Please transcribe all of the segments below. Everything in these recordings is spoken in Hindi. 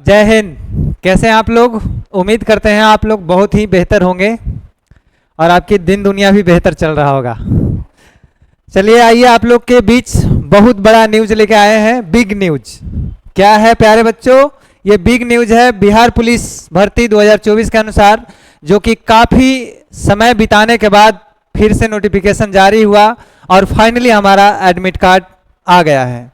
जय हिंद। कैसे हैं आप लोग? उम्मीद करते हैं आप लोग बहुत ही बेहतर होंगे और आपकी दिन दुनिया भी बेहतर चल रहा होगा। चलिए आइए आप लोग के बीच बहुत बड़ा न्यूज लेके आए हैं। बिग न्यूज क्या है प्यारे बच्चों? ये बिग न्यूज है बिहार पुलिस भर्ती 2024 के अनुसार, जो कि काफ़ी समय बिताने के बाद फिर से नोटिफिकेशन जारी हुआ और फाइनली हमारा एडमिट कार्ड आ गया है।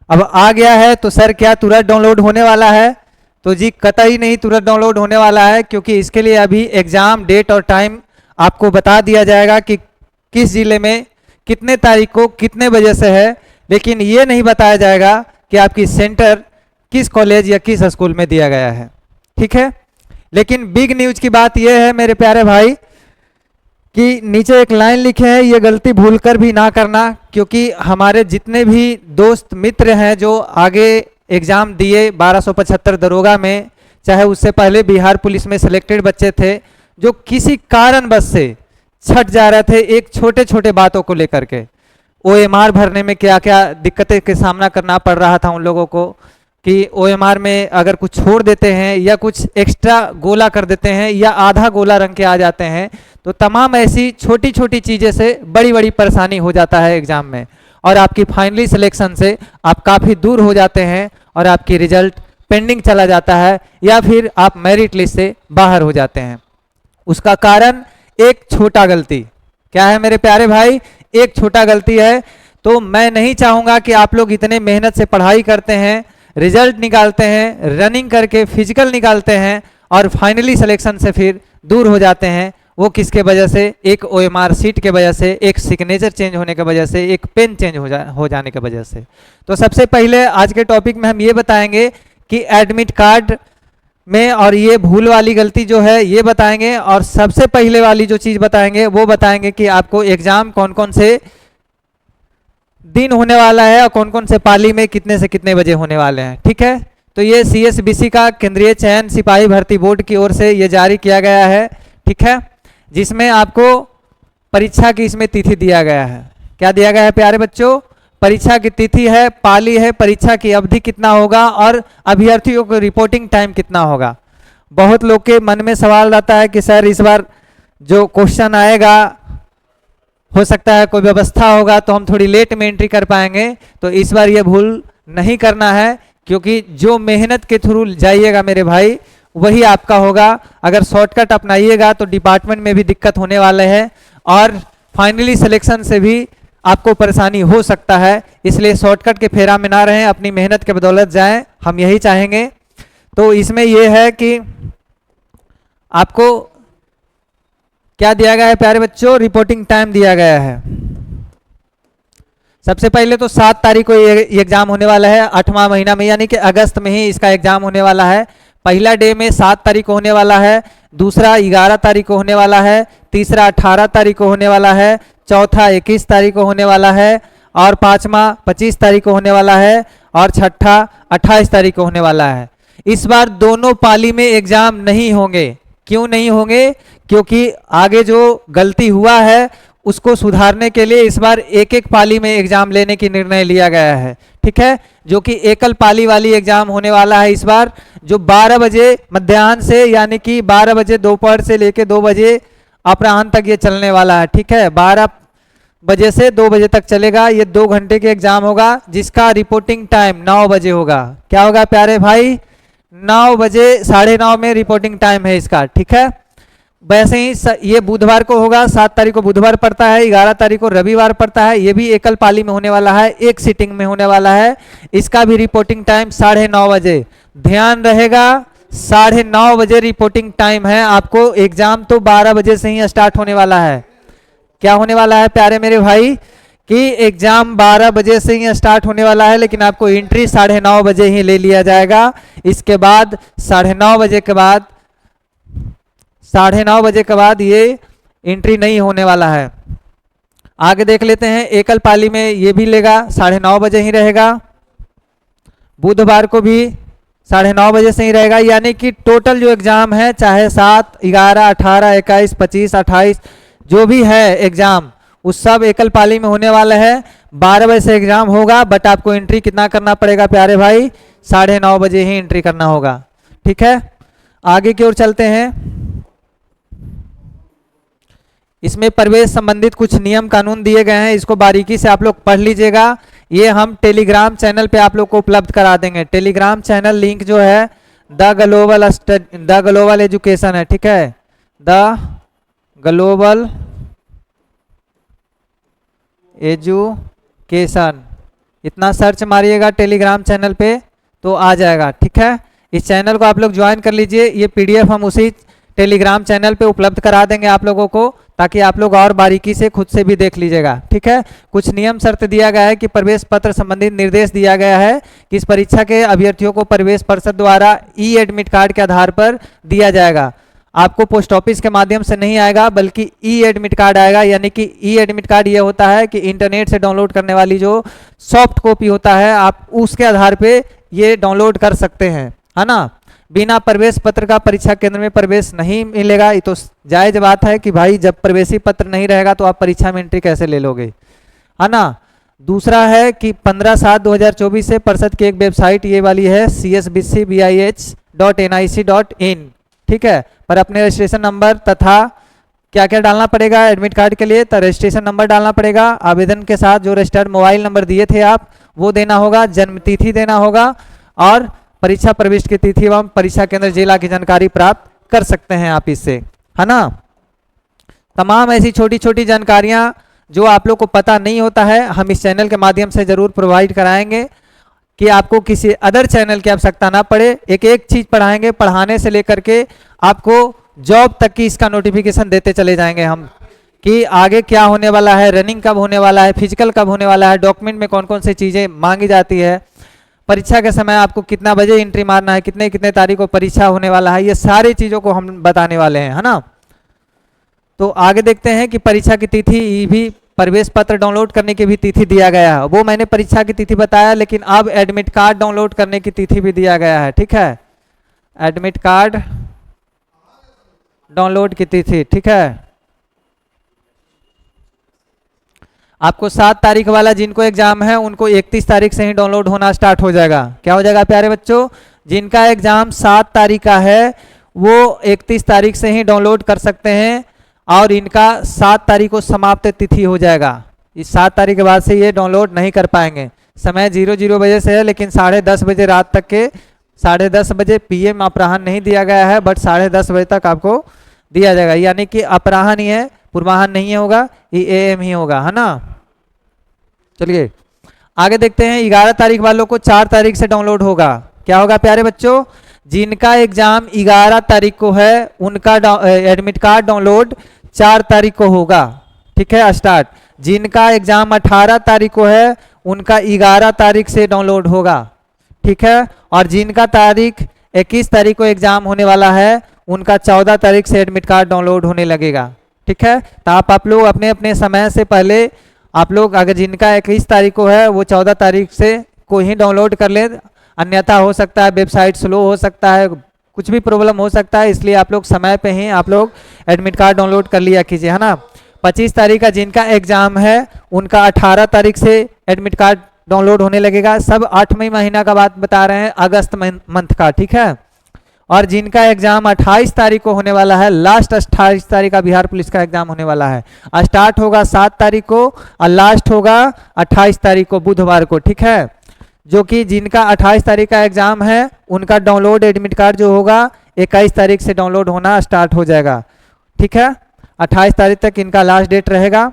अब आ गया है तो सर क्या तुरंत डाउनलोड होने वाला है? तो जी कतई नहीं तुरंत डाउनलोड होने वाला है, क्योंकि इसके लिए अभी एग्जाम डेट और टाइम आपको बता दिया जाएगा कि किस जिले में कितने तारीख को कितने बजे से है, लेकिन ये नहीं बताया जाएगा कि आपकी सेंटर किस कॉलेज या किस स्कूल में दिया गया है। ठीक है, लेकिन बिग न्यूज की बात यह है मेरे प्यारे भाई कि नीचे एक लाइन लिखे है, ये गलती भूलकर भी ना करना, क्योंकि हमारे जितने भी दोस्त मित्र हैं जो आगे एग्ज़ाम दिए 1275 दरोगा में, चाहे उससे पहले बिहार पुलिस में सिलेक्टेड बच्चे थे जो किसी कारणवश से छट जा रहे थे एक छोटे छोटे बातों को लेकर के। OMR भरने में क्या क्या दिक्कतें का सामना करना पड़ रहा था उन लोगों को, कि OMR में अगर कुछ छोड़ देते हैं या कुछ एक्स्ट्रा गोला कर देते हैं या आधा गोला रंग के आ जाते हैं, तो तमाम ऐसी छोटी छोटी चीज़ें से बड़ी बड़ी परेशानी हो जाता है एग्ज़ाम में, और आपकी फाइनली सिलेक्शन से आप काफ़ी दूर हो जाते हैं और आपकी रिजल्ट पेंडिंग चला जाता है या फिर आप मेरिट लिस्ट से बाहर हो जाते हैं। उसका कारण एक छोटा गलती। क्या है मेरे प्यारे भाई? एक छोटा गलती है। तो मैं नहीं चाहूँगा कि आप लोग इतने मेहनत से पढ़ाई करते हैं, रिजल्ट निकालते हैं, रनिंग करके फिजिकल निकालते हैं और फाइनली सिलेक्शन से फिर दूर हो जाते हैं। वो किसके वजह से? एक OMR सीट के वजह से, एक सिग्नेचर चेंज होने की वजह से, एक पेन चेंज हो जाने की वजह से। तो सबसे पहले आज के टॉपिक में हम ये बताएंगे कि एडमिट कार्ड में और ये भूल वाली गलती जो है ये बताएंगे, और सबसे पहले वाली जो चीज़ बताएंगे वो बताएंगे कि आपको एग्ज़ाम कौन कौन से दिन होने वाला है और कौन कौन से पाली में कितने से कितने बजे होने वाले हैं। ठीक है, तो ये CSBC का केंद्रीय चयन सिपाही भर्ती बोर्ड की ओर से ये जारी किया गया है। ठीक है, जिसमें आपको परीक्षा की इसमें तिथि दिया गया है। क्या दिया गया है प्यारे बच्चों? परीक्षा की तिथि है, पाली है, परीक्षा की अवधि कितना होगा और अभ्यर्थियों को रिपोर्टिंग टाइम कितना होगा। बहुत लोग के मन में सवाल रहता है कि सर इस बार जो क्वेश्चन आएगा हो सकता है कोई व्यवस्था होगा तो हम थोड़ी लेट में एंट्री कर पाएंगे। तो इस बार ये भूल नहीं करना है, क्योंकि जो मेहनत के थ्रू जाइएगा मेरे भाई वही आपका होगा। अगर शॉर्टकट अपनाइएगा तो डिपार्टमेंट में भी दिक्कत होने वाले हैं और फाइनली सिलेक्शन से भी आपको परेशानी हो सकता है। इसलिए शॉर्टकट के फेरा में ना रहें, अपनी मेहनत के बदौलत जाएं, हम यही चाहेंगे। तो इसमें यह है कि आपको क्या दिया गया है प्यारे बच्चों? रिपोर्टिंग टाइम दिया गया है। सबसे पहले तो 7 तारीख को ये एग्जाम होने वाला है, 8वां महीना में, यानी कि अगस्त में ही इसका एग्जाम होने वाला है। पहला डे में 7 तारीख को होने वाला है, दूसरा 11 तारीख को होने वाला है, तीसरा 18 तारीख को होने वाला है, चौथा 21 तारीख को होने वाला है, और पांचवा 25 तारीख को होने वाला है, और छठा 28 तारीख को होने वाला है। इस बार दोनों पाली में एग्जाम नहीं होंगे। क्यों नहीं होंगे? क्योंकि आगे जो गलती हुआ है उसको सुधारने के लिए इस बार एक एक पाली में एग्जाम लेने की निर्णय लिया गया है। ठीक है, जो कि एकल पाली वाली एग्जाम होने वाला है इस बार, जो 12 बजे मध्याह्न से, यानी कि 12 बजे दोपहर से लेके 2 बजे अपराह्न तक ये चलने वाला है। ठीक है, 12 बजे से 2 बजे तक चलेगा। ये 2 घंटे के एग्जाम होगा, जिसका रिपोर्टिंग टाइम 9 बजे होगा। क्या होगा प्यारे भाई? 9 बजे, 9:30 में रिपोर्टिंग टाइम है इसका। ठीक है, वैसे ही ये बुधवार को होगा, 7 तारीख को बुधवार पड़ता है, 11 तारीख को रविवार पड़ता है। ये भी एकल पाली में होने वाला है, एक सीटिंग में होने वाला है। इसका भी रिपोर्टिंग टाइम 9:30 बजे। ध्यान रहेगा, 9:30 बजे रिपोर्टिंग टाइम है। आपको एग्जाम तो 12 बजे से ही स्टार्ट होने वाला है। क्या होने वाला है प्यारे मेरे भाई? कि एग्जाम 12 बजे से ही स्टार्ट होने वाला है, लेकिन आपको एंट्री 9:30 बजे ही ले लिया जाएगा। इसके बाद 9:30 बजे के बाद 9:30 बजे के बाद ये एंट्री नहीं होने वाला है। आगे देख लेते हैं, एकल पाली में ये भी लेगा, 9:30 बजे ही रहेगा। बुधवार को भी 9:30 बजे से ही रहेगा, यानी कि टोटल जो एग्जाम है, चाहे 7, 11, 18, 21, 25, 28 जो भी है एग्जाम, उस सब एकल पाली में होने वाला है। 12 बजे से एग्जाम होगा, बट आपको एंट्री कितना करना पड़ेगा प्यारे भाई? 9:30 बजे ही एंट्री करना होगा। ठीक है, आगे की ओर चलते हैं। इसमें प्रवेश संबंधित कुछ नियम कानून दिए गए हैं, इसको बारीकी से आप लोग पढ़ लीजिएगा। ये हम टेलीग्राम चैनल पे आप लोग को उपलब्ध करा देंगे। टेलीग्राम चैनल लिंक जो है द ग्लोबल एजुकेशन है। ठीक है, द ग्लोबल एजुकेशन, इतना सर्च मारिएगा टेलीग्राम चैनल पे तो आ जाएगा। ठीक है, इस चैनल को आप लोग ज्वाइन कर लीजिए। ये पीडीएफ हम उसी टेलीग्राम चैनल पे उपलब्ध करा देंगे आप लोगों को, ताकि आप लोग और बारीकी से खुद से भी देख लीजिएगा। ठीक है, कुछ नियम शर्त दिया गया है कि प्रवेश पत्र संबंधित निर्देश दिया गया है कि इस परीक्षा के अभ्यर्थियों को प्रवेश पर्षद द्वारा ई एडमिट कार्ड के आधार पर दिया जाएगा। आपको पोस्ट ऑफिस के माध्यम से नहीं आएगा, बल्कि ई एडमिट कार्ड आएगा। यानी कि ई एडमिट कार्ड ये होता है कि इंटरनेट से डाउनलोड करने वाली जो सॉफ्ट कॉपी होता है, आप उसके आधार पे ये डाउनलोड कर सकते हैं, है ना। बिना प्रवेश पत्र का परीक्षा केंद्र में प्रवेश नहीं मिलेगा। ये तो जायज बात है कि भाई जब प्रवेशी पत्र नहीं रहेगा तो आप परीक्षा में एंट्री कैसे ले लोगे, है ना। दूसरा है कि 15/7/2024 से परिषद की एक वेबसाइट ये वाली है csbcbih.nic.in। ठीक है, पर अपने रजिस्ट्रेशन नंबर तथा क्या क्या डालना पड़ेगा एडमिट कार्ड के लिए, तो रजिस्ट्रेशन नंबर डालना पड़ेगा, आवेदन के साथ जो रजिस्टर्ड मोबाइल नंबर दिए थे आप वो देना होगा, जन्म तिथि देना होगा, और परीक्षा प्रविष्ट की तिथि एवं परीक्षा केंद्र जिला की जानकारी प्राप्त कर सकते हैं आप इससे, है ना। तमाम ऐसी छोटी छोटी जानकारियां जो आप लोग को पता नहीं होता है, हम इस चैनल के माध्यम से जरूर प्रोवाइड कराएंगे कि आपको किसी अदर चैनल की आवश्यकता ना पड़े। एक एक चीज पढ़ाएंगे, पढ़ाने से लेकर के आपको जॉब तक की इसका नोटिफिकेशन देते चले जाएंगे हम, कि आगे क्या होने वाला है, रनिंग कब होने वाला है, फिजिकल कब होने वाला है, डॉक्यूमेंट में कौन कौन सी चीजें मांगी जाती है, परीक्षा के समय आपको कितना बजे एंट्री मारना है, कितने कितने तारीख को परीक्षा होने वाला है, ये सारी चीजों को हम बताने वाले हैं, है ना। तो आगे देखते हैं कि परीक्षा की तिथि भी, प्रवेश पत्र डाउनलोड करने की भी तिथि दिया गया है। वो मैंने परीक्षा की तिथि बताया, लेकिन अब एडमिट कार्ड डाउनलोड करने की तिथि भी दिया गया है। ठीक है, एडमिट कार्ड डाउनलोड की तिथि। ठीक है, आपको 7 तारीख वाला जिनको एग्जाम है उनको 31 तारीख से ही डाउनलोड होना स्टार्ट हो जाएगा। क्या हो जाएगा प्यारे बच्चों, जिनका एग्जाम 7 तारीख का है वो 31 तारीख से ही डाउनलोड कर सकते हैं, और इनका 7 तारीख को समाप्त तिथि हो जाएगा। इस 7 तारीख के बाद से ये डाउनलोड नहीं कर पाएंगे। समय 00 बजे से है, लेकिन 10:30 बजे रात तक के, 10:30 बजे PM अपराह्न नहीं दिया गया है, बट 10:30 बजे तक आपको दिया जाएगा। यानी कि अपराह्न ही है, पूर्वाह्न नहीं होगा, ये AM ही होगा, है ना। चलिए आगे देखते हैं। 11 तारीख वालों को 4 तारीख से डाउनलोड होगा। क्या होगा प्यारे बच्चों, जिनका एग्जाम 11 तारीख को है उनका एडमिट कार्ड डाउनलोड 4 तारीख को होगा। ठीक है, स्टार्ट। जिनका एग्जाम 18 तारीख को है उनका 11 तारीख से डाउनलोड होगा। ठीक है, और जिनका तारीख 21 तारीख को एग्जाम होने वाला है उनका 14 तारीख से एडमिट कार्ड डाउनलोड होने लगेगा। ठीक है, तो आप लोग अपने अपने समय से पहले आप लोग, अगर जिनका 21 तारीख को है वो 14 तारीख से को ही डाउनलोड कर ले, अन्यथा हो सकता है वेबसाइट स्लो हो सकता है, कुछ भी प्रॉब्लम हो सकता है, इसलिए आप लोग समय पे ही आप लोग एडमिट कार्ड डाउनलोड कर लिया कीजिए, है ना। 25 तारीख का जिनका एग्जाम है उनका 18 तारीख से एडमिट कार्ड डाउनलोड होने लगेगा। सब 8वें महीना का बात बता रहे हैं, अगस्त मंथ का। ठीक है, और जिनका एग्जाम 28 तारीख को होने वाला है, लास्ट 28 तारीख का बिहार पुलिस का एग्जाम होने वाला है, स्टार्ट होगा 7 तारीख को और लास्ट होगा 28 तारीख को बुधवार को। ठीक है, जो कि जिनका 28 तारीख का एग्जाम है उनका डाउनलोड एडमिट कार्ड जो होगा 21 तारीख से डाउनलोड होना स्टार्ट हो जाएगा। ठीक है, 28 तारीख तक इनका लास्ट डेट रहेगा।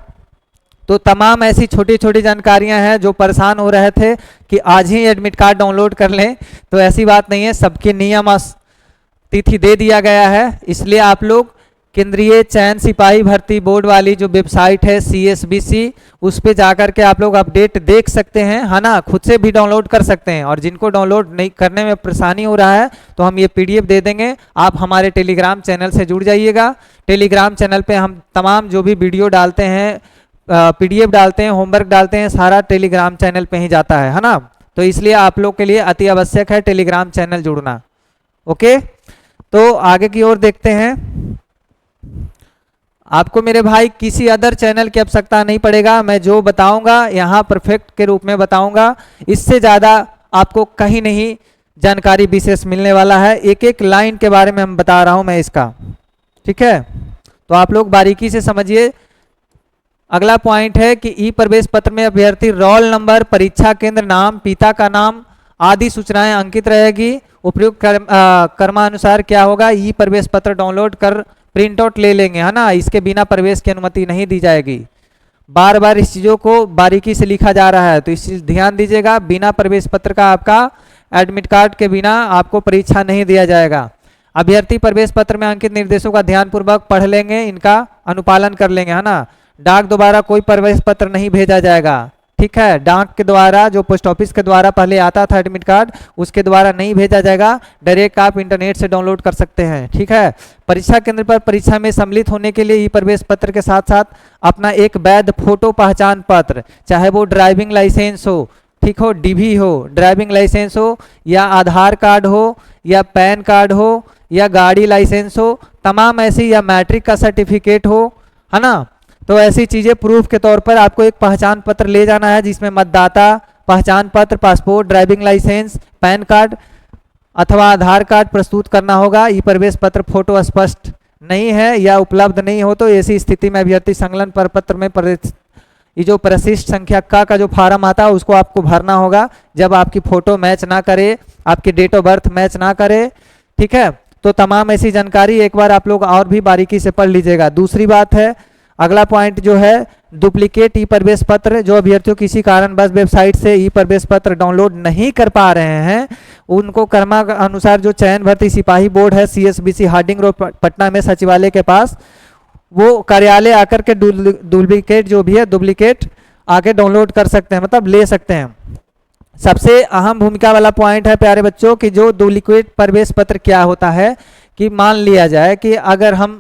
तो तमाम ऐसी छोटी छोटी जानकारियां हैं जो परेशान हो रहे थे कि आज ही एडमिट कार्ड डाउनलोड कर लें, तो ऐसी बात नहीं है, सबकी नियम तिथि दे दिया गया है। इसलिए आप लोग केंद्रीय चयन सिपाही भर्ती बोर्ड वाली जो वेबसाइट है CSBC, उस पे जाकर के आप लोग अपडेट देख सकते हैं, है ना। खुद से भी डाउनलोड कर सकते हैं, और जिनको डाउनलोड नहीं करने में परेशानी हो रहा है तो हम ये PDF दे देंगे। आप हमारे टेलीग्राम चैनल से जुड़ जाइएगा। टेलीग्राम चैनल पे हम तमाम जो भी वीडियो डालते हैं, PDF डालते हैं, होमवर्क डालते हैं, सारा टेलीग्राम चैनल पे ही जाता है ना। तो इसलिए आप लोग के लिए अति आवश्यक है टेलीग्राम चैनल जुड़ना। ओके, तो आगे की ओर देखते हैं। आपको मेरे भाई किसी अदर चैनल की आवश्यकता नहीं पड़ेगा, मैं जो बताऊंगा यहाँ परफेक्ट के रूप में बताऊंगा, इससे ज़्यादा आपको कहीं नहीं जानकारी विशेष मिलने वाला है। एक एक लाइन के बारे में हम बता रहा हूं मैं इसका, ठीक है। तो आप लोग बारीकी से समझिए। अगला पॉइंट है कि ई प्रवेश पत्र में अभ्यर्थी रोल नंबर, परीक्षा केंद्र नाम, पिता का नाम आदि सूचनाएं अंकित रहेगी। उपयुक्त क्रमानुसार क्या होगा, ई प्रवेश पत्र डाउनलोड कर प्रिंट आउट ले लेंगे, है ना। इसके बिना प्रवेश की अनुमति नहीं दी जाएगी। बार बार इस चीज़ों को बारीकी से लिखा जा रहा है, तो इस चीज ध्यान दीजिएगा। बिना प्रवेश पत्र का आपका एडमिट कार्ड के बिना आपको परीक्षा नहीं दिया जाएगा। अभ्यर्थी प्रवेश पत्र में अंकित निर्देशों का ध्यानपूर्वक पढ़ लेंगे, इनका अनुपालन कर लेंगे, है ना। डाक द्वारा कोई प्रवेश पत्र नहीं भेजा जाएगा, ठीक है। डाक के द्वारा, जो पोस्ट ऑफिस के द्वारा पहले आता था एडमिट कार्ड, उसके द्वारा नहीं भेजा जाएगा। डायरेक्ट आप इंटरनेट से डाउनलोड कर सकते हैं, ठीक है। परीक्षा केंद्र पर परीक्षा में सम्मिलित होने के लिए ई प्रवेश पत्र के साथ साथ अपना एक वैध फोटो पहचान पत्र, चाहे वो ड्राइविंग लाइसेंस हो, ठीक हो, डीवी हो, ड्राइविंग लाइसेंस हो, या आधार कार्ड हो, या पैन कार्ड हो, या गाड़ी लाइसेंस हो, तमाम ऐसी, या मैट्रिक का सर्टिफिकेट हो, है ना। तो ऐसी चीज़ें प्रूफ के तौर पर आपको एक पहचान पत्र ले जाना है, जिसमें मतदाता पहचान पत्र, passport, driving licence, PAN card अथवा आधार कार्ड प्रस्तुत करना होगा। ई प्रवेश पत्र फोटो स्पष्ट नहीं है या उपलब्ध नहीं हो तो ऐसी स्थिति में अभ्यर्थी संलग्न प्रपत्र में ये जो प्रशिष्ट संख्या का जो फार्म आता है उसको आपको भरना होगा। जब आपकी फोटो मैच ना करे, आपकी डेट ऑफ बर्थ मैच ना करे, ठीक है, तो तमाम ऐसी जानकारी एक बार आप लोग और भी बारीकी से पढ़ लीजिएगा। दूसरी बात है, अगला पॉइंट जो है डुप्लीकेट ई प्रवेश पत्र, जो अभ्यर्थियों किसी कारणवश वेबसाइट से ई प्रवेश पत्र डाउनलोड नहीं कर पा रहे हैं, उनको क्रमानुसार जो चयन भर्ती सिपाही बोर्ड है CSBC हार्डिंग रोड पटना में सचिवालय के पास, वो कार्यालय आकर के डुप्लीकेट जो भी है डुप्लीकेट आके डाउनलोड कर सकते हैं, मतलब ले सकते हैं। सबसे अहम भूमिका वाला पॉइंट है प्यारे बच्चों कि जो डुप्लीकेट प्रवेश पत्र क्या होता है, कि मान लिया जाए कि अगर हम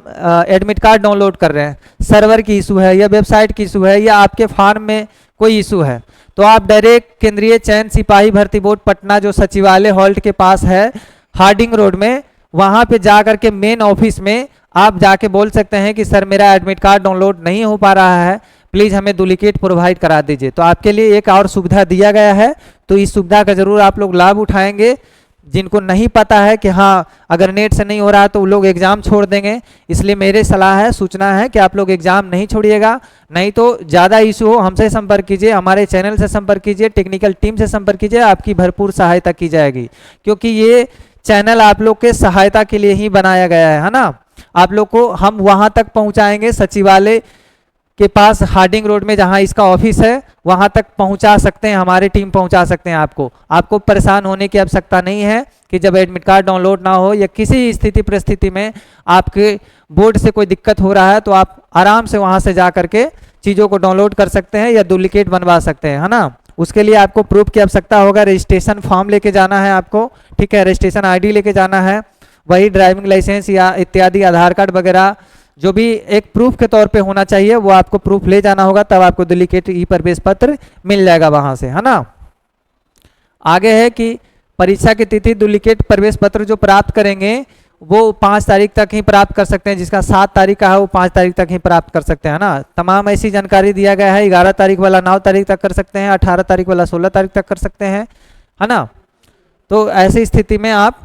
एडमिट कार्ड डाउनलोड कर रहे हैं, सर्वर की इशू है या वेबसाइट की इशू है या आपके फॉर्म में कोई इशू है, तो आप डायरेक्ट केंद्रीय चयन सिपाही भर्ती बोर्ड पटना जो सचिवालय हॉल्ट के पास है हार्डिंग रोड में, वहाँ पे जा करके मेन ऑफिस में आप जाके बोल सकते हैं कि सर मेरा एडमिट कार्ड डाउनलोड नहीं हो पा रहा है, प्लीज़ हमें डुप्लीकेट प्रोवाइड करा दीजिए। तो आपके लिए एक और सुविधा दिया गया है, तो इस सुविधा का जरूर आप लोग लाभ उठाएंगे। जिनको नहीं पता है कि हाँ अगर नेट से नहीं हो रहा है तो वो लोग एग्ज़ाम छोड़ देंगे, इसलिए मेरी सलाह है, सूचना है कि आप लोग एग्ज़ाम नहीं छोड़िएगा। नहीं तो ज़्यादा इशू हो हमसे संपर्क कीजिए, हमारे चैनल से संपर्क कीजिए, टेक्निकल टीम से संपर्क कीजिए, आपकी भरपूर सहायता की जाएगी। क्योंकि ये चैनल आप लोग के सहायता के लिए ही बनाया गया है ना। आप लोग को हम वहाँ तक पहुँचाएंगे, सचिवालय के पास हार्डिंग रोड में जहां इसका ऑफिस है वहां तक पहुंचा सकते हैं, हमारी टीम पहुंचा सकते हैं। आपको परेशान होने की आवश्यकता नहीं है कि जब एडमिट कार्ड डाउनलोड ना हो या किसी स्थिति परिस्थिति में आपके बोर्ड से कोई दिक्कत हो रहा है तो आप आराम से वहां से जा करके चीज़ों को डाउनलोड कर सकते हैं या डुप्लीकेट बनवा सकते हैं, है ना। उसके लिए आपको प्रूफ की आवश्यकता होगा, रजिस्ट्रेशन फॉर्म लेके जाना है आपको, ठीक है, रजिस्ट्रेशन ID लेके जाना है, वही ड्राइविंग लाइसेंस या इत्यादि आधार कार्ड वगैरह जो भी एक प्रूफ के तौर पे होना चाहिए वो आपको प्रूफ ले जाना होगा, तब आपको डुप्लीकेट ई प्रवेश पत्र मिल जाएगा वहां से, है ना। आगे है कि परीक्षा की तिथि डुप्लीकेट प्रवेश पत्र जो प्राप्त करेंगे वो 5 तारीख तक ही प्राप्त कर सकते हैं, जिसका 7 तारीख का है वो 5 तारीख तक ही प्राप्त कर सकते हैं ना। तमाम ऐसी जानकारी दिया गया है। 11 तारीख वाला 9 तारीख तक कर सकते हैं, 18 तारीख वाला 16 तारीख तक कर सकते हैं, है ना। तो ऐसी स्थिति में आप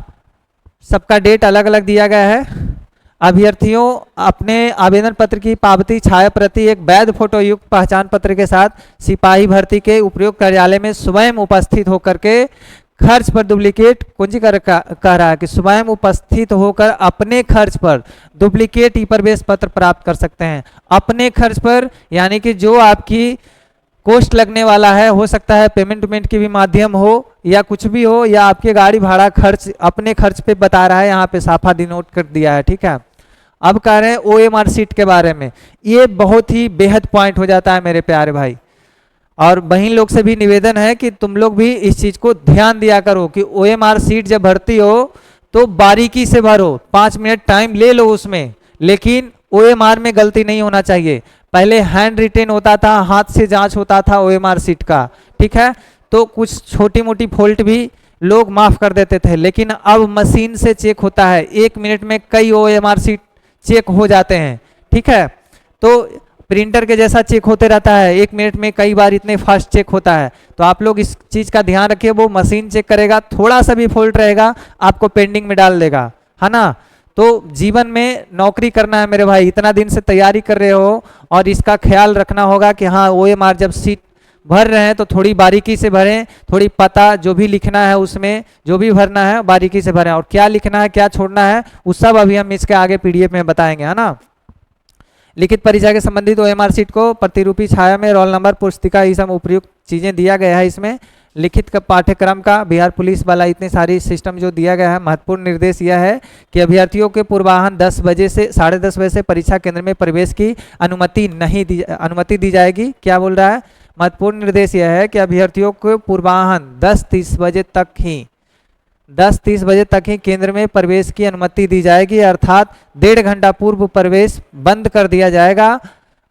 सबका डेट अलग अलग दिया गया है। अभ्यर्थियों अपने आवेदन पत्र की पावती छाया प्रति एक वैध फोटो युक्त पहचान पत्र के साथ सिपाही भर्ती के उपयुक्त कार्यालय में स्वयं उपस्थित होकर के खर्च पर डुप्लीकेट कुंजी कह रहा है कि स्वयं उपस्थित होकर अपने खर्च पर डुप्लीकेट ई प्रवेश पत्र प्राप्त कर सकते हैं। अपने खर्च पर यानी कि जो आपकी कॉस्ट लगने वाला है, हो सकता है पेमेंट की भी माध्यम हो या कुछ भी हो, या आपके गाड़ी भाड़ा खर्च अपने खर्च पे बता रहा है, यहाँ पे साफा डिनोट कर दिया है, ठीक है। अब कह रहे हैं OMR सीट के बारे में, ये बहुत ही बेहद पॉइंट हो जाता है मेरे प्यारे भाई। और बहन लोग से भी निवेदन है कि तुम लोग भी इस चीज़ को ध्यान दिया करो कि OMR सीट जब भर्ती हो तो बारीकी से भरो, 5 मिनट टाइम ले लो उसमें, लेकिन OMR में गलती नहीं होना चाहिए। पहले हैंड रिटेन होता था, हाथ से जांच होता था OMR सीट का, ठीक है, तो कुछ छोटी मोटी फॉल्ट भी लोग माफ़ कर देते थे, लेकिन अब मशीन से चेक होता है, 1 मिनट में कई OMR सीट चेक हो जाते हैं, ठीक है। तो प्रिंटर के जैसा चेक होते रहता है, 1 मिनट में कई बार इतने फास्ट चेक होता है। तो आप लोग इस चीज़ का ध्यान रखिए, वो मशीन चेक करेगा, थोड़ा सा भी फॉल्ट रहेगा आपको पेंडिंग में डाल देगा, है ना। तो जीवन में नौकरी करना है मेरे भाई, इतना दिन से तैयारी कर रहे हो और इसका ख्याल रखना होगा कि हाँ OMR जब सीट भर रहे हैं तो थोड़ी बारीकी से भरें, थोड़ी पता जो भी लिखना है उसमें जो भी भरना है बारीकी से भरें, और क्या लिखना है क्या छोड़ना है उस सब अभी हम इसके आगे PDF में बताएंगे, है ना। लिखित परीक्षा के संबंधित OMR सीट को प्रतिरूपी छाया में रोल नंबर पुस्तिका ये सब उपयुक्त चीज़ें दिया गया है। इसमें लिखित का पाठ्यक्रम का बिहार पुलिस वाला इतने सारी सिस्टम जो दिया गया है। महत्वपूर्ण निर्देश यह है कि अभ्यर्थियों के पूर्वाह्न 10 बजे से 10:30 बजे से परीक्षा केंद्र में प्रवेश की अनुमति दी जाएगी। क्या बोल रहा है, महत्वपूर्ण निर्देश यह है कि अभ्यर्थियों को पूर्वाह्न 10:30 बजे तक ही केंद्र में प्रवेश की अनुमति दी जाएगी, अर्थात 1.5 घंटा पूर्व प्रवेश बंद कर दिया जाएगा।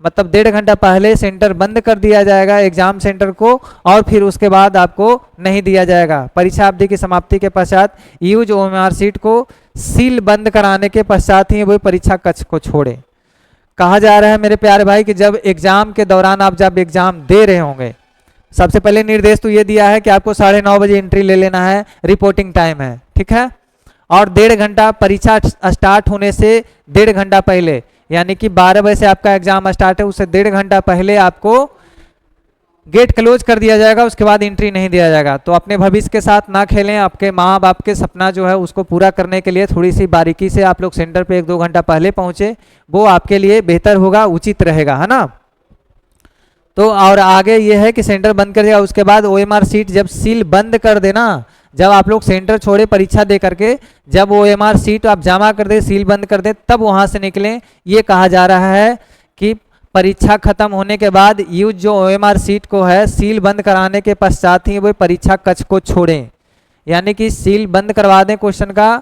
मतलब 1.5 घंटा पहले सेंटर बंद कर दिया जाएगा एग्जाम सेंटर को, और फिर उसके बाद आपको नहीं दिया जाएगा। परीक्षा अवधि की समाप्ति के पश्चात यूज OMR सीट को सील बंद कराने के पश्चात ही वो परीक्षा कक्ष को छोड़े। कहा जा रहा है मेरे प्यारे भाई कि जब एग्जाम के दौरान आप जब एग्जाम दे रहे होंगे, सबसे पहले निर्देश तो ये दिया है कि आपको 9:30 बजे एंट्री ले लेना है, रिपोर्टिंग टाइम है, ठीक है। और 1.5 घंटा परीक्षा स्टार्ट होने से 1.5 घंटा पहले, यानी कि 12 बजे से आपका एग्जाम स्टार्ट है, उससे 1.5 घंटा पहले आपको गेट क्लोज कर दिया जाएगा, उसके बाद एंट्री नहीं दिया जाएगा। तो अपने भविष्य के साथ ना खेलें, आपके माँ बाप के सपना जो है उसको पूरा करने के लिए थोड़ी सी बारीकी से आप लोग सेंटर पे 1-2 घंटा पहले पहुंचे, वो आपके लिए बेहतर होगा, उचित रहेगा, है ना। तो और आगे ये है कि सेंटर बंद कर देगा, उसके बाद OMR सीट जब सील बंद कर देना, जब आप लोग सेंटर छोड़े परीक्षा दे करके, जब OMR सीट आप जमा कर दे, सील बंद कर दे, तब वहां से निकलें। ये कहा जा रहा है कि परीक्षा खत्म होने के बाद यूज जो OMR सीट को है सील बंद कराने के पश्चात ही वो परीक्षा कक्ष को छोड़ें, यानी कि सील बंद करवा दें क्वेश्चन का,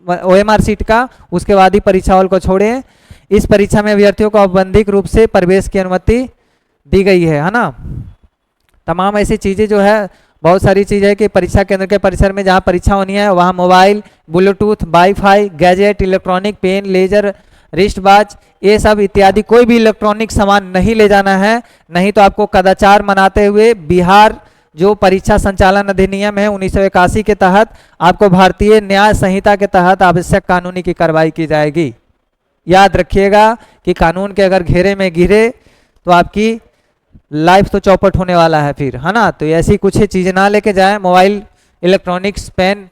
OMR सीट का, उसके बाद ही परीक्षा हॉल को छोड़ें। इस परीक्षा में अभ्यर्थियों को औपबंधिक रूप से प्रवेश की अनुमति दी गई है ना। तमाम ऐसी चीज़ें जो है, बहुत सारी चीज़ है कि परीक्षा केंद्र के परिसर में जहाँ परीक्षा होनी है वहाँ mobile, Bluetooth, wifi, gadget, electronic pen, laser, wrist watch, ये सब इत्यादि कोई भी इलेक्ट्रॉनिक सामान नहीं ले जाना है, नहीं तो आपको कदाचार मनाते हुए बिहार जो परीक्षा संचालन अधिनियम है 1981 के तहत आपको भारतीय न्याय संहिता के तहत आवश्यक कानूनी की कार्रवाई की जाएगी। याद रखिएगा कि कानून के अगर घेरे में घिरे तो आपकी लाइफ तो चौपट होने वाला है फिर, है ना। तो ऐसी कुछ चीज़ें ना लेके जाएं, मोबाइल, इलेक्ट्रॉनिक्स, पेन,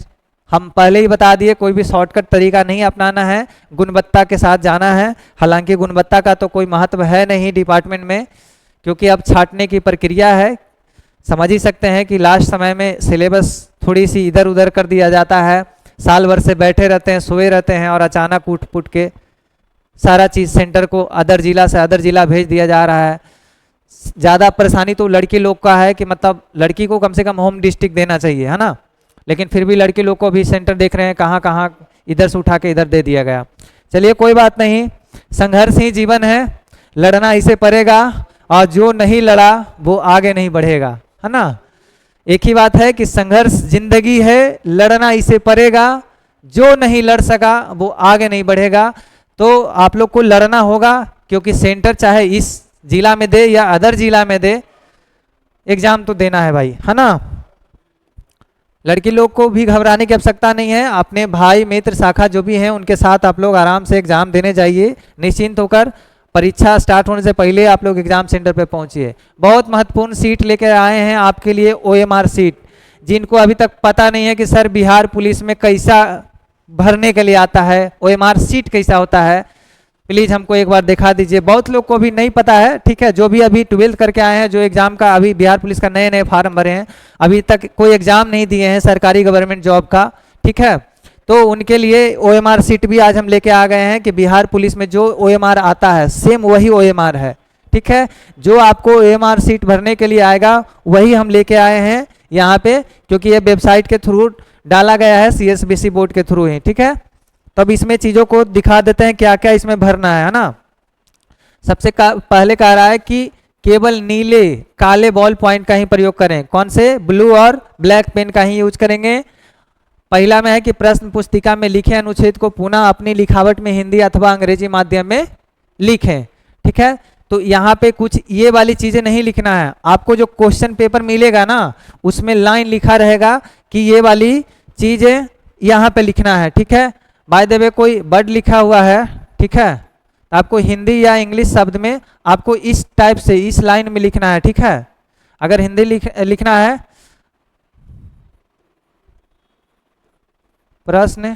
हम पहले ही बता दिए, कोई भी शॉर्टकट तरीका नहीं अपनाना है, गुणवत्ता के साथ जाना है। हालांकि गुणवत्ता का तो कोई महत्व है नहीं डिपार्टमेंट में, क्योंकि अब छांटने की प्रक्रिया है। समझ ही सकते हैं कि लास्ट समय में सिलेबस थोड़ी सी इधर उधर कर दिया जाता है, साल भर से बैठे रहते हैं, सोए रहते हैं, और अचानक उठ पुट के सारा चीज़ सेंटर को अदर जिला से अदर जिला भेज दिया जा रहा है। ज़्यादा परेशानी तो लड़की लोग का है कि मतलब लड़की को कम से कम होम डिस्ट्रिक्ट देना चाहिए, है ना, लेकिन फिर भी लड़के लोग को भी सेंटर देख रहे हैं, कहाँ कहाँ इधर से उठा के इधर दे दिया गया। चलिए कोई बात नहीं, संघर्ष ही जीवन है, लड़ना इसे पड़ेगा, और जो नहीं लड़ा वो आगे नहीं बढ़ेगा, है ना। एक ही बात है कि संघर्ष जिंदगी है, लड़ना इसे पड़ेगा, जो नहीं लड़ सका वो आगे नहीं बढ़ेगा। तो आप लोग को लड़ना होगा, क्योंकि सेंटर चाहे इस जिला में दे या अदर जिला में दे, एग्जाम तो देना है भाई, है ना। लड़की लोग को भी घबराने की आवश्यकता नहीं है, अपने भाई मित्र शाखा जो भी हैं उनके साथ आप लोग आराम से एग्जाम देने जाइए, निश्चिंत होकर। परीक्षा स्टार्ट होने से पहले आप लोग एग्जाम सेंटर पे पहुंचिए। बहुत महत्वपूर्ण सीट लेकर आए हैं आपके लिए, OMR सीट। जिनको अभी तक पता नहीं है कि सर बिहार पुलिस में कैसा भरने के लिए आता है, OMR सीट कैसा होता है, प्लीज़ हमको एक बार दिखा दीजिए। बहुत लोग को भी नहीं पता है, ठीक है, जो भी अभी 12th करके आए हैं, जो एग्जाम का अभी बिहार पुलिस का नए नए फार्म भरे हैं, अभी तक कोई एग्जाम नहीं दिए हैं सरकारी गवर्नमेंट जॉब का, ठीक है, तो उनके लिए OMR सीट भी आज हम लेके आ गए हैं कि बिहार पुलिस में जो OMR आता है सेम वही OMR है, ठीक है। जो आपको OMR सीट भरने के लिए आएगा वही हम लेके आए हैं यहाँ पे, क्योंकि ये वेबसाइट के थ्रू डाला गया है, CSBC बोर्ड के थ्रू ही, ठीक है। तो अब इसमें चीज़ों को दिखा देते हैं क्या क्या इसमें भरना है ना। सबसे पहले कह रहा है कि केवल नीले काले बॉल पॉइंट का ही प्रयोग करें। कौन से? ब्लू और ब्लैक पेन का ही यूज करेंगे। पहला में है कि प्रश्न पुस्तिका में लिखे अनुच्छेद को पुनः अपनी लिखावट में हिंदी अथवा अंग्रेजी माध्यम में लिखें, ठीक है। तो यहाँ पे कुछ ये वाली चीजें नहीं लिखना है। आपको जो क्वेश्चन पेपर मिलेगा ना उसमें लाइन लिखा रहेगा कि ये वाली चीजें यहाँ पे लिखना है, ठीक है। बाय द वे कोई वर्ड लिखा हुआ है, ठीक है, तो आपको हिंदी या इंग्लिश शब्द में आपको इस टाइप से इस लाइन में लिखना है, ठीक है। अगर हिंदी लिखना है प्रश्न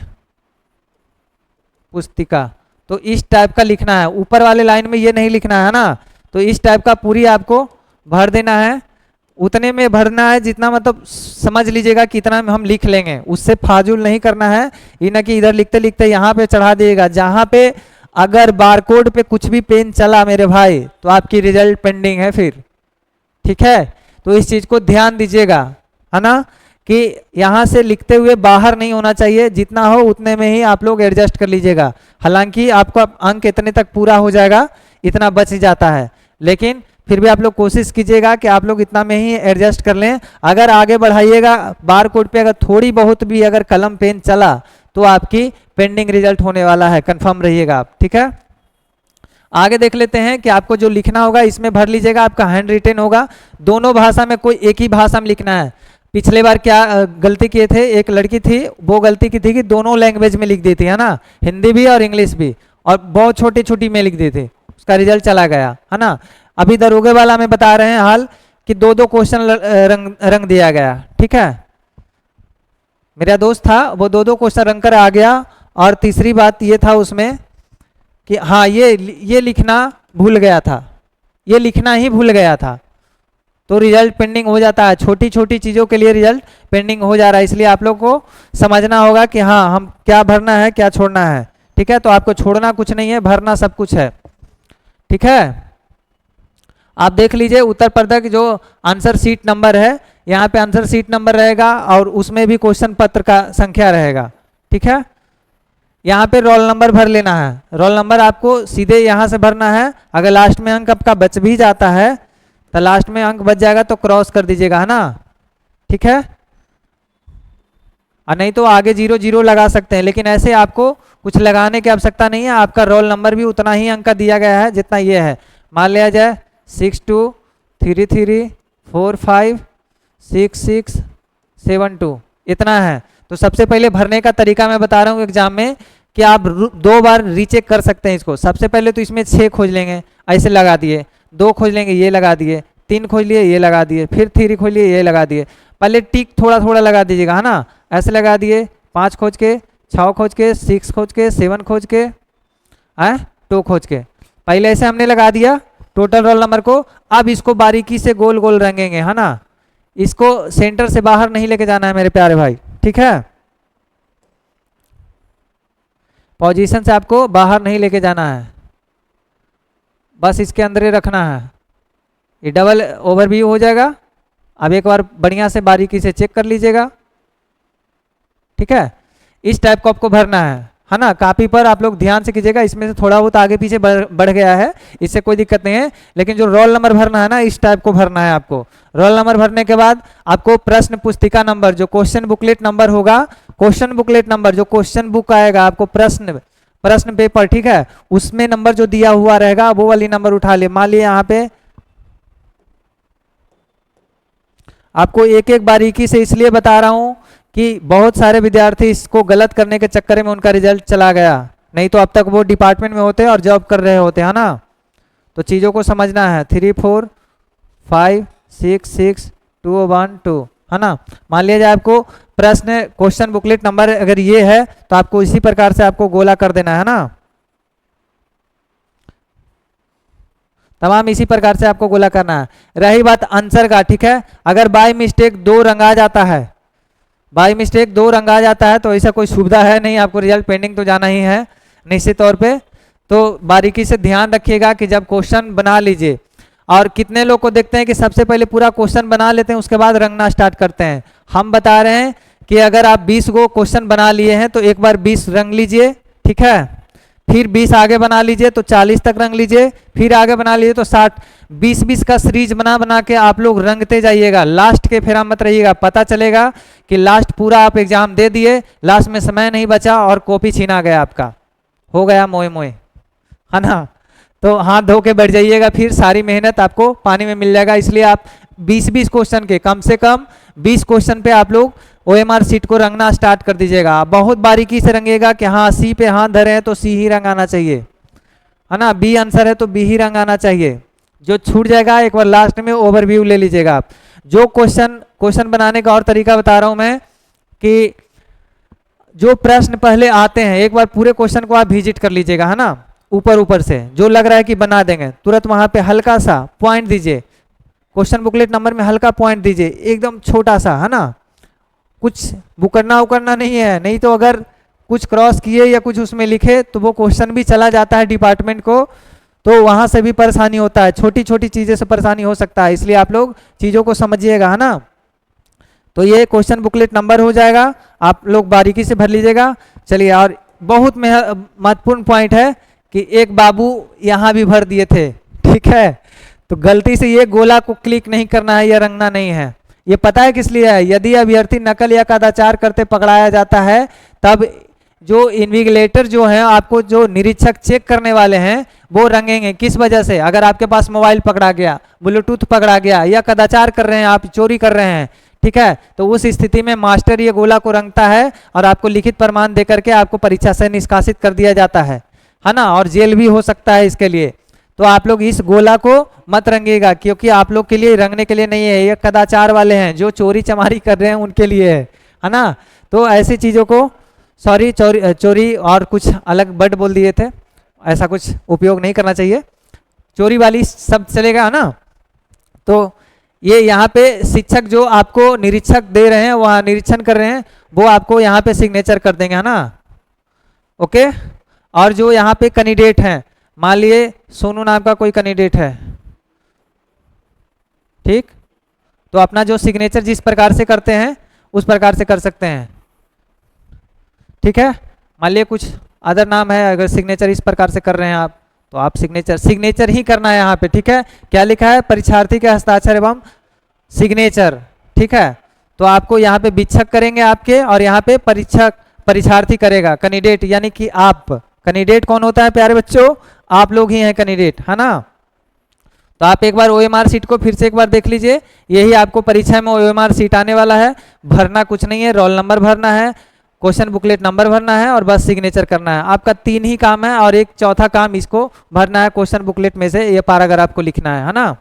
पुस्तिका, तो इस टाइप का लिखना है। ऊपर वाले लाइन में ये नहीं लिखना है ना, तो इस टाइप का पूरी आपको भर देना है। उतने में भरना है जितना मतलब समझ लीजिएगा कितना में हम लिख लेंगे, उससे फाजूल नहीं करना है। ये ना कि इधर लिखते लिखते यहाँ पे चढ़ा दिएगा। जहाँ पे अगर बारकोड पे कुछ भी पेन चला मेरे भाई तो आपकी रिजल्ट पेंडिंग है फिर, ठीक है। तो इस चीज को ध्यान दीजिएगा, है ना, कि यहाँ से लिखते हुए बाहर नहीं होना चाहिए। जितना हो उतने में ही आप लोग एडजस्ट कर लीजिएगा। हालांकि आपका अंक इतने तक पूरा हो जाएगा, इतना बच जाता है, लेकिन फिर भी आप लोग कोशिश कीजिएगा कि आप लोग इतना में ही एडजस्ट कर लें। अगर आगे बढ़ाइएगा बार कोड पे अगर थोड़ी बहुत भी अगर कलम पेन चला तो आपकी पेंडिंग रिजल्ट होने वाला है, कंफर्म रहिएगा आप, ठीक है। आगे देख लेते हैं कि आपको जो लिखना होगा इसमें भर लीजिएगा। आपका हैंड रिटेन होगा, दोनों भाषा में, कोई एक ही भाषा में लिखना है। पिछले बार क्या गलती किए थे, एक लड़की थी वो गलती की थी कि दोनों लैंग्वेज में लिख दी थी, है ना, हिंदी भी और इंग्लिश भी, और बहुत छोटी छोटी में लिख दी थी, उसका रिजल्ट चला गया, है ना। अभी दरोगे वाला में बता रहे हैं हाल कि दो दो क्वेश्चन रंग दिया गया, ठीक है। मेरा दोस्त था वो दो दो क्वेश्चन रंग कर आ गया। और तीसरी बात ये था उसमें कि हाँ ये लिखना भूल गया था, ये लिखना ही भूल गया था, तो रिजल्ट पेंडिंग हो जाता है। छोटी छोटी चीज़ों के लिए रिजल्ट पेंडिंग हो जा रहा है, इसलिए आप लोग को समझना होगा कि हाँ हम क्या भरना है क्या छोड़ना है, ठीक है। तो आपको छोड़ना कुछ नहीं है, भरना सब कुछ है, ठीक है। आप देख लीजिए उत्तर प्रदेश जो आंसर सीट नंबर है, यहाँ पे आंसर सीट नंबर रहेगा और उसमें भी क्वेश्चन पत्र का संख्या रहेगा, ठीक है। यहाँ पे रोल नंबर भर लेना है, रोल नंबर आपको सीधे यहाँ से भरना है। अगर लास्ट में अंक आपका बच भी जाता है तो लास्ट में अंक बच जाएगा तो क्रॉस कर दीजिएगा, है ना, ठीक है। और नहीं तो आगे 0 0 लगा सकते हैं, लेकिन ऐसे आपको कुछ लगाने की आवश्यकता नहीं है। आपका रोल नंबर भी उतना ही अंक का दिया गया है जितना ये है। मान लिया जाए 6233456672 इतना है। तो सबसे पहले भरने का तरीका मैं बता रहा हूँ एग्जाम में कि आप 2 बार रीचेक कर सकते हैं इसको। सबसे पहले तो इसमें 6 खोज लेंगे, ऐसे लगा दिए, 2 खोज लेंगे, ये लगा दिए, 3 खोज लिए, ये लगा दिए, फिर 3 खोज लिए, ये लगा दिए। पहले टिक थोड़ा थोड़ा लगा दीजिएगा, है ना, ऐसे लगा दिए। 5 खोज के, 6 खोज के, 6 खोज के, 7 खोज के, 2 खोज के, पहले ऐसे हमने लगा दिया टोटल रोल नंबर को। अब इसको बारीकी से गोल गोल रंगेंगे, है ना, इसको सेंटर से बाहर नहीं लेके जाना है मेरे प्यारे भाई, ठीक है। पोजीशन से आपको बाहर नहीं लेके जाना है, बस इसके अंदर ही रखना है। ये डबल ओवरव्यू हो जाएगा। अब एक बार बढ़िया से बारीकी से चेक कर लीजिएगा, ठीक है। इस टाइप को आपको भरना है ना। कॉपी पर आप लोग ध्यान से कीजिएगा, इसमें से थोड़ा बहुत आगे पीछे बढ़ गया है, इससे कोई दिक्कत नहीं है, लेकिन जो रोल नंबर भरना है ना इस टाइप को भरना है आपको। रोल नंबर भरने के बाद आपको प्रश्न पुस्तिका नंबर, जो क्वेश्चन बुकलेट नंबर होगा, क्वेश्चन बुकलेट नंबर जो क्वेश्चन बुक आएगा आपको, प्रश्न पेपर, ठीक है, उसमें नंबर जो दिया हुआ रहेगा वो वाली नंबर उठा ले। मान लिया यहाँ पे आपको एक एक बारीकी से इसलिए बता रहा हूं कि बहुत सारे विद्यार्थी इसको गलत करने के चक्कर में उनका रिजल्ट चला गया, नहीं तो अब तक वो डिपार्टमेंट में होते और जॉब कर रहे होते, है ना। तो चीज़ों को समझना है। 3 4 5 6 6 2 1 2, है ना। मान लिया जाए आपको प्रश्न क्वेश्चन बुकलेट नंबर अगर ये है तो आपको इसी प्रकार से आपको गोला कर देना है ना, तमाम इसी प्रकार से आपको गोला करना है। रही बात आंसर का, ठीक है, अगर बाय मिस्टेक 2 रंगा जाता है, बाय मिस्टेक 2 रंगा जाता है तो ऐसा कोई सुविधा है नहीं, आपको रिजल्ट पेंडिंग तो जाना ही है निश्चित तौर पे। तो बारीकी से ध्यान रखिएगा कि जब क्वेश्चन बना लीजिए, और कितने लोग को देखते हैं कि सबसे पहले पूरा क्वेश्चन बना लेते हैं उसके बाद रंगना स्टार्ट करते हैं। हम बता रहे हैं कि अगर आप 20 गो क्वेश्चन बना लिए हैं तो एक बार 20 रंग लीजिए, ठीक है, फिर 20 आगे बना लीजिए तो 40 तक रंग लीजिए, फिर आगे बना लीजिए तो 60, 20-20 का सीरीज बना के आप लोग रंगते जाइएगा। लास्ट के फेरा मत रहिएगा, पता चलेगा कि लास्ट पूरा आप एग्जाम दे दिए, लास्ट में समय नहीं बचा और कॉपी छीना गया, आपका हो गया मोए मोए, है ना। तो हाथ धो के बैठ जाइएगा, फिर सारी मेहनत आपको पानी में मिल जाएगा। इसलिए आप 20-20 क्वेश्चन के, कम से कम 20 क्वेश्चन पे आप लोग OMR शीट को रंगना स्टार्ट कर दीजिएगा। आप बहुत बारीकी से रंगेगा कि हाँ सी पे हाथ धरे हैं तो सी ही रंग आना चाहिए, है ना, बी आंसर है तो बी ही रंग आना चाहिए। जो छूट जाएगा एक बार लास्ट में ओवरव्यू ले लीजिएगा आप। जो क्वेश्चन बनाने का और तरीका बता रहा हूं मैं कि जो प्रश्न पहले आते हैं एक बार पूरे क्वेश्चन को आप विजिट कर लीजिएगा, है ना, ऊपर से जो लग रहा है कि बना देंगे तुरंत वहां पे हल्का सा पॉइंट दीजिए, क्वेश्चन बुकलेट नंबर में हल्का पॉइंट दीजिए, एकदम छोटा सा, है ना, कुछ उकरना नहीं है। नहीं तो अगर कुछ क्रॉस किए या कुछ उसमें लिखे तो वो क्वेश्चन भी चला जाता है डिपार्टमेंट को, तो वहां से भी परेशानी होता है, छोटी छोटी चीजें से परेशानी हो सकता है। इसलिए आप लोग चीजों को समझिएगा, है ना। तो ये क्वेश्चन बुकलेट नंबर हो जाएगा, आप लोग बारीकी से भर लीजिएगा। चलिए, और बहुत महत्वपूर्ण पॉइंट है कि एक बाबू यहाँ भी भर दिए थे, ठीक है, तो गलती से ये गोला को क्लिक नहीं करना है या रंगना नहीं है। ये पता है किस लिए है? यदि अभ्यर्थी नकल या कदाचार करते पकड़ाया जाता है तब जो इन्विजिलेटर जो है, आपको जो निरीक्षक चेक करने वाले हैं वो रंगेंगे। किस वजह से? अगर आपके पास मोबाइल पकड़ा गया, ब्लूटूथ पकड़ा गया या कदाचार कर रहे हैं, आप चोरी कर रहे हैं, ठीक है, तो उस स्थिति में मास्टर ये गोला को रंगता है और आपको लिखित प्रमाण दे करके आपको परीक्षा से निष्कासित कर दिया जाता है ना, और जेल भी हो सकता है इसके लिए। तो आप लोग इस गोला को मत रंगिएगा, क्योंकि आप लोग के लिए रंगने के लिए नहीं है, ये कदाचार वाले हैं जो चोरी चमारी कर रहे हैं उनके लिए है ना। तो ऐसी चीज़ों को, सॉरी, चोरी और कुछ अलग वर्ड बोल दिए थे, ऐसा कुछ उपयोग नहीं करना चाहिए, चोरी वाली शब्द चलेगा, है ना। तो ये यहाँ पे शिक्षक जो आपको निरीक्षक दे रहे हैं, वहाँ निरीक्षण कर रहे हैं, वो आपको यहाँ पे सिग्नेचर कर देंगे, है ना, ओके। और जो यहाँ पे कैंडिडेट हैं, मान लिए सोनू नाम का कोई कैंडिडेट है, ठीक, तो अपना जो सिग्नेचर जिस प्रकार से करते हैं उस प्रकार से कर सकते हैं, ठीक है। मान लिए कुछ अदर नाम है, अगर सिग्नेचर इस प्रकार से कर रहे हैं आप, तो आप सिग्नेचर ही करना है यहाँ पे, ठीक है। क्या लिखा है? परीक्षार्थी के हस्ताक्षर एवं सिग्नेचर, ठीक है। तो आपको यहाँ पे वीक्षक करेंगे आपके, और यहाँ पे परीक्षार्थी करेगा, कैंडिडेट, यानी कि आप। कैंडिडेट कौन होता है प्यारे बच्चों? आप लोग ही हैं कैंडिडेट, है ना। तो आप एक बार OMR शीट को फिर से एक बार देख लीजिए, यही आपको परीक्षा में OMR शीट आने वाला है। भरना कुछ नहीं है, रोल नंबर भरना है, क्वेश्चन बुकलेट नंबर भरना है और बस सिग्नेचर करना है। आपका 3 ही काम है, और एक चौथा काम इसको भरना है क्वेश्चन बुकलेट में से, ये पैराग्राफ आपको लिखना है ना।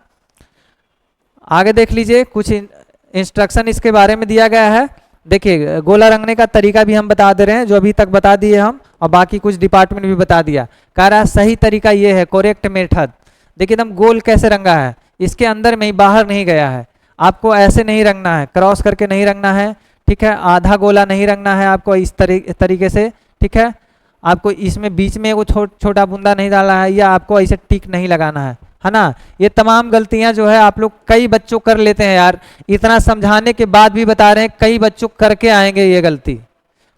आगे देख लीजिए, कुछ इंस्ट्रक्शन इसके बारे में दिया गया है। देखिए, गोला रंगने का तरीका भी हम बता दे रहे हैं, जो अभी तक बता दिए हम, और बाकी कुछ डिपार्टमेंट भी बता दिया। कह रहा है सही तरीका ये है, करेक्ट मेथड। देखिए एकदम गोल कैसे रंगा है, इसके अंदर में ही, बाहर नहीं गया है। आपको ऐसे नहीं रंगना है, क्रॉस करके नहीं रंगना है, ठीक है, आधा गोला नहीं रंगना है आपको इस तरीके से, ठीक है। आपको इसमें बीच में वो छोटा बूंदा नहीं डालना है, या आपको ऐसे टिक नहीं लगाना है ना। ये तमाम गलतियां जो है आप लोग, कई बच्चों कर लेते हैं यार, इतना समझाने के बाद भी बता रहे हैं, कई बच्चों करके आएंगे ये गलती।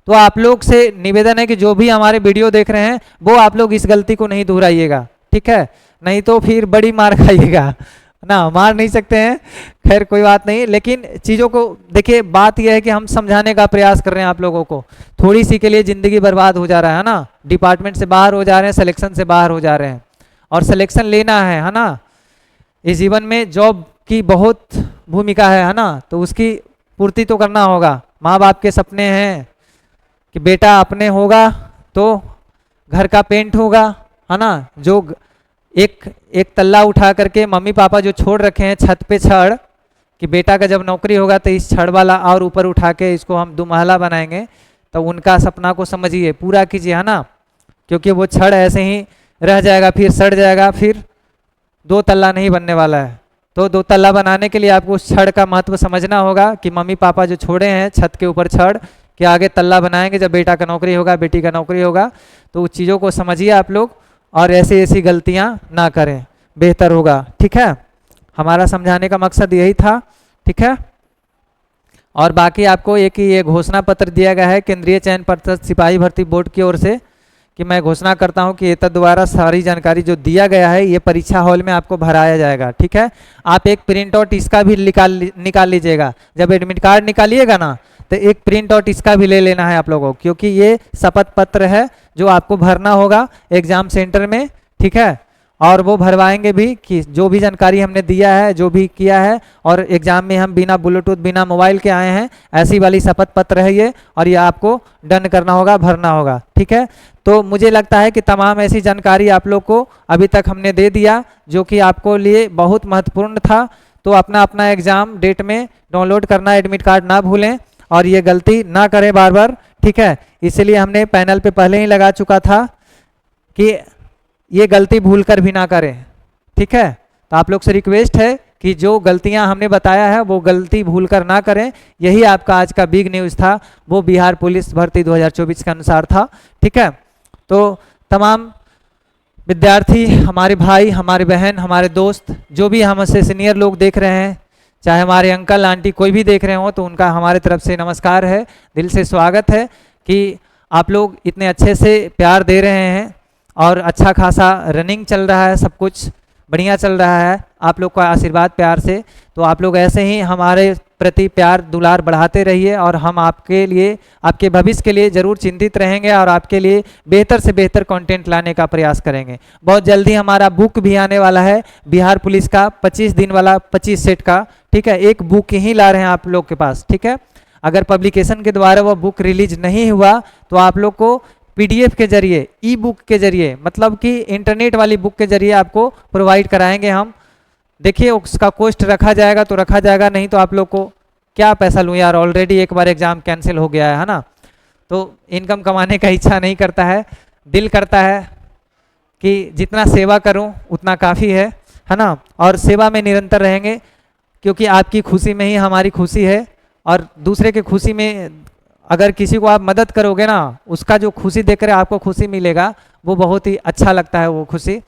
तो आप लोग से निवेदन है कि जो भी हमारे वीडियो देख रहे हैं वो आप लोग इस गलती को नहीं दोहराइएगा, ठीक है, नहीं तो फिर बड़ी मार खाइएगा ना। मार नहीं सकते हैं, खैर कोई बात नहीं, लेकिन चीज़ों को देखिए, बात यह है कि हम समझाने का प्रयास कर रहे हैं आप लोगों को। थोड़ी सी के लिए ज़िंदगी बर्बाद हो जा रहा है ना, डिपार्टमेंट से बाहर हो जा रहे हैं, सिलेक्शन से बाहर हो जा रहे हैं, और सिलेक्शन लेना है ना। इस जीवन में जॉब की बहुत भूमिका है ना, तो उसकी पूर्ति तो करना होगा। माँ बाप के सपने हैं कि बेटा अपने होगा तो घर का पेंट होगा, है ना, जो एक तल्ला उठा करके मम्मी पापा जो छोड़ रखे हैं छत पे छड़, कि बेटा का जब नौकरी होगा तो इस छड़ वाला और ऊपर उठा के इसको हम दुमहला बनाएंगे, तो उनका सपना को समझिए, पूरा कीजिए, है ना, क्योंकि वो छड़ ऐसे ही रह जाएगा, फिर सड़ जाएगा, फिर 2 तल्ला नहीं बनने वाला है। तो 2 तल्ला बनाने के लिए आपको उस छड़ का महत्व समझना होगा, कि मम्मी पापा जो छोड़े हैं छत के ऊपर छड़, कि आगे तल्ला बनाएंगे जब बेटा का नौकरी होगा, बेटी का नौकरी होगा। तो उस चीज़ों को समझिए आप लोग, और ऐसी गलतियां ना करें, बेहतर होगा, ठीक है। हमारा समझाने का मकसद यही था, ठीक है। और बाकी आपको एक ही ये घोषणा पत्र दिया गया है केंद्रीय चयन पर्षद सिपाही भर्ती बोर्ड की ओर से, कि मैं घोषणा करता हूं कि ये द्वारा सारी जानकारी जो दिया गया है ये परीक्षा हॉल में आपको भराया जाएगा, ठीक है। आप एक प्रिंट आउट इसका भी निकाल लीजिएगा, जब एडमिट कार्ड निकालिएगा ना, तो एक प्रिंट आउट इसका भी ले लेना है आप लोगों को, क्योंकि ये शपथ पत्र है जो आपको भरना होगा एग्जाम सेंटर में, ठीक है। और वो भरवाएंगे भी कि जो भी जानकारी हमने दिया है, जो भी किया है, और एग्जाम में हम बिना ब्लूटूथ बिना मोबाइल के आए हैं, ऐसी वाली शपथ पत्र है ये, और ये आपको डन करना होगा, भरना होगा। ठीक है, तो मुझे लगता है कि तमाम ऐसी जानकारी आप लोग को अभी तक हमने दे दिया जो कि आपको लिए बहुत महत्वपूर्ण था। तो अपना अपना एग्जाम डेट में डाउनलोड करना, एडमिट कार्ड ना भूलें और ये गलती ना करें बार बार। ठीक है, इसलिए हमने पैनल पे पहले ही लगा चुका था कि ये गलती भूल कर भी ना करें। ठीक है, तो आप लोग से रिक्वेस्ट है कि जो गलतियां हमने बताया है वो गलती भूल कर ना करें। यही आपका आज का बिग न्यूज़ था, वो बिहार पुलिस भर्ती 2024 के अनुसार था। ठीक है, तो तमाम विद्यार्थी, हमारे भाई, हमारे बहन, हमारे दोस्त, जो भी हमसे सीनियर लोग देख रहे हैं, चाहे हमारे अंकल आंटी कोई भी देख रहे हो, तो उनका हमारे तरफ से नमस्कार है, दिल से स्वागत है कि आप लोग इतने अच्छे से प्यार दे रहे हैं और अच्छा खासा रनिंग चल रहा है, सब कुछ बढ़िया चल रहा है आप लोग का आशीर्वाद प्यार से। तो आप लोग ऐसे ही हमारे प्रति प्यार दुलार बढ़ाते रहिए और हम आपके लिए, आपके भविष्य के लिए ज़रूर चिंतित रहेंगे और आपके लिए बेहतर से बेहतर कंटेंट लाने का प्रयास करेंगे। बहुत जल्दी हमारा बुक भी आने वाला है, बिहार पुलिस का 25 दिन वाला 25 सेट का। ठीक है, एक बुक ही ला रहे हैं आप लोग के पास। ठीक है, अगर पब्लिकेशन के द्वारा वो बुक रिलीज नहीं हुआ तो आप लोग को PDF के जरिए, ई बुक के जरिए, मतलब कि इंटरनेट वाली बुक के जरिए आपको प्रोवाइड कराएंगे हम। देखिए उसका कॉस्ट रखा जाएगा तो रखा जाएगा, नहीं तो आप लोग को क्या पैसा लूँ यार, ऑलरेडी एक बार एग्जाम कैंसिल हो गया है ना। तो इनकम कमाने का इच्छा नहीं करता है, दिल करता है कि जितना सेवा करूं उतना काफ़ी है ना। और सेवा में निरंतर रहेंगे क्योंकि आपकी खुशी में ही हमारी खुशी है, और दूसरे के खुशी में अगर किसी को आप मदद करोगे ना, उसका जो खुशी देखकर आपको खुशी मिलेगा, वो बहुत ही अच्छा लगता है वो खुशी।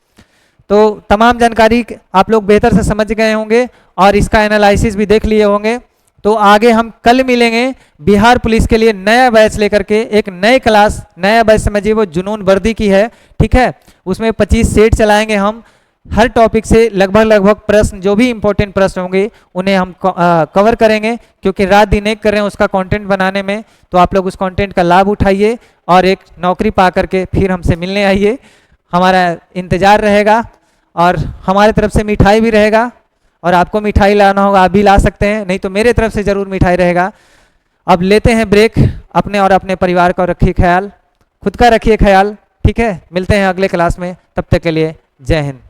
तो तमाम जानकारी आप लोग बेहतर से समझ गए होंगे और इसका एनालिसिस भी देख लिए होंगे। तो आगे हम कल मिलेंगे बिहार पुलिस के लिए नया बैच लेकर के, एक नए क्लास, नया बैच समझिए वो जुनून वर्दी की है। ठीक है, उसमें 25 सेट चलाएंगे हम, हर टॉपिक से लगभग प्रश्न, जो भी इंपॉर्टेंट प्रश्न होंगे उन्हें हम कवर करेंगे, क्योंकि रात दिन एक कर रहे हैं उसका कंटेंट बनाने में। तो आप लोग उस कंटेंट का लाभ उठाइए और एक नौकरी पा करके फिर हमसे मिलने आइए, हमारा इंतज़ार रहेगा और हमारे तरफ से मिठाई भी रहेगा। और आपको मिठाई लाना होगा आप भी ला सकते हैं, नहीं तो मेरे तरफ से ज़रूर मिठाई रहेगा। अब लेते हैं ब्रेक, अपने और अपने परिवार का रखिए ख्याल, खुद का रखिए ख्याल। ठीक है, मिलते हैं अगले क्लास में, तब तक के लिए जय हिंद।